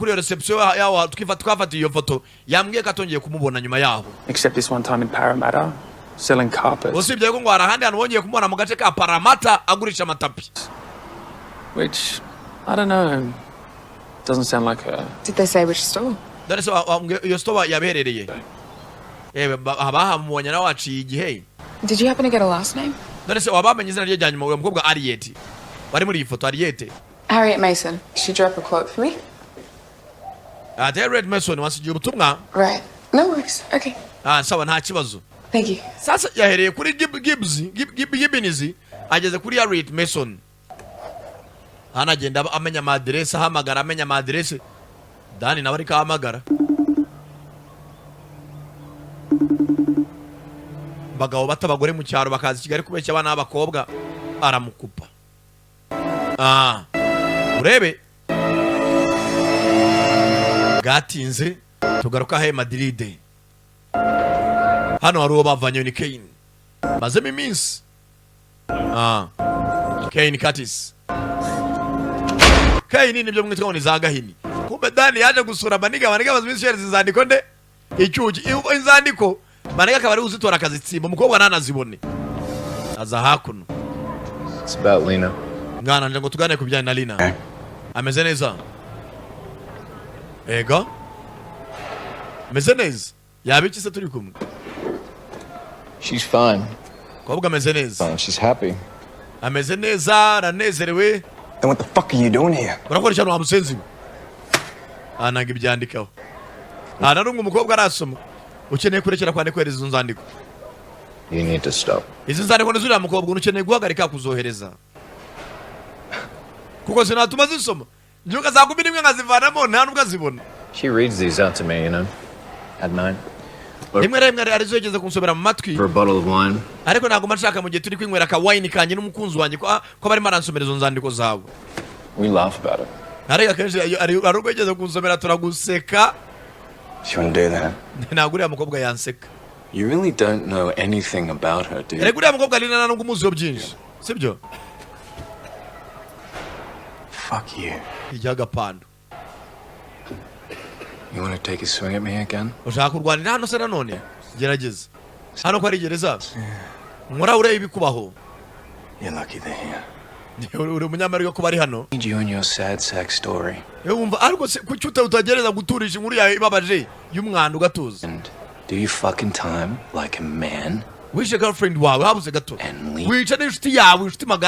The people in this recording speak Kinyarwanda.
kuri reception yaho twafata iyo foto yambwiye katongeye kumubona nyuma yaho. Except this one time in Parramatta selling carpets. Usibye ko ngo arahandi hano wongeye kumubona mu gace ka Parramatta agurisha amatapi. Which I don't know. Doesn't sound like her. Did they say which store? That is your store yaberereye. Abahamubonye nawe waciye igihe. Did you happen to get a last name? That is wabamenye izina rye ryanyuma uwo mukobwa Ariete. Bari muri iyi foto Ariete. Harriet Mason. She drew up a quote for me. Harriet Mason wasigiye ubutumwa. Right. No worries. Okay. Sawa nta kibazo. Thank you. Sasa yahereye kuri Gibbinizi ageze kuri Harriet Mason. Anagenda amenya amadresse ahamagara amenya amadresse. Dani nawe ariko ahamagara. Bagabo batabagore mu cyaro bakaza Kigali kubeshya abana b'abakobwa aramukupa. Urebe gatinze tugaruka he Madrid. Hano hari uwo bavanye ni Kane. Mazemo iminsi. Kane Curtis. Kane nibyo mwitwa ni za gahini. Kumbe Dani yaje gusura Maniga baziminsi yari zandiko nde icyuki inzandiko Maniga akabari uzitora akazitsimba umukobwa nanazibone. Aza hakuno. It's about Lena. Ngana nje ngo tugane kubijyana na Lina. Ameze neza. Ego. Ameze neza. Yabiki se turi kumwe. She's fine. Kobwa ameze neza. Fine. She's happy. Ameze neza, aranezerewe. Then what the fuck are you doing here? Urakora cyane wamusenzi. Ananga ibyandikaho. Narumwe umukobwa arasoma. Ukeneye kurekera kwandika izo nzandiko. You need to stop. Izo nzandiko n'uzura mukobwa ukeneye guhagarika kuzohereza. Kuko sinatuma zisoma. Njuka za 11 nkazivanamo nta nubwo azibona. She reads these out to me, you know, at night. Rimwe arizogeze kunsomera mu matwi. For a bottle of wine. Ariko ntago mashaka mu gihe turi kwinywera ka wine kanje n'umukunzi wanjye ko bari maransomera izo nzandiko zabo. We laugh about it. Ariko kenshi arugegeze kunsomera turaguseka. She wouldn't do that. Ntago uriya mukobwa yanseka. You really don't know anything about her, do you? Ariko uriya mukobwa Lina ntabwo umuziho byinshi. Sibyo? Fuck you. Ijaga pando. You want to take a swing at me again? Ushaka kurwanira hano se nanone? Gerageza. Hano ko ari gereza. Nkora urebe ibikubaho. You're lucky they're here. Uri umunyamerika ko bari hano. Need you and your sad sack story. Yumva ariko se kucyuta utagereza guturisha inkuru yawe ibabaje y'umwanda ugatuza. And do you fucking time like a man? Wishe girlfriend wawe habuze gato. Wica n'inshuti yawe inshuti magara.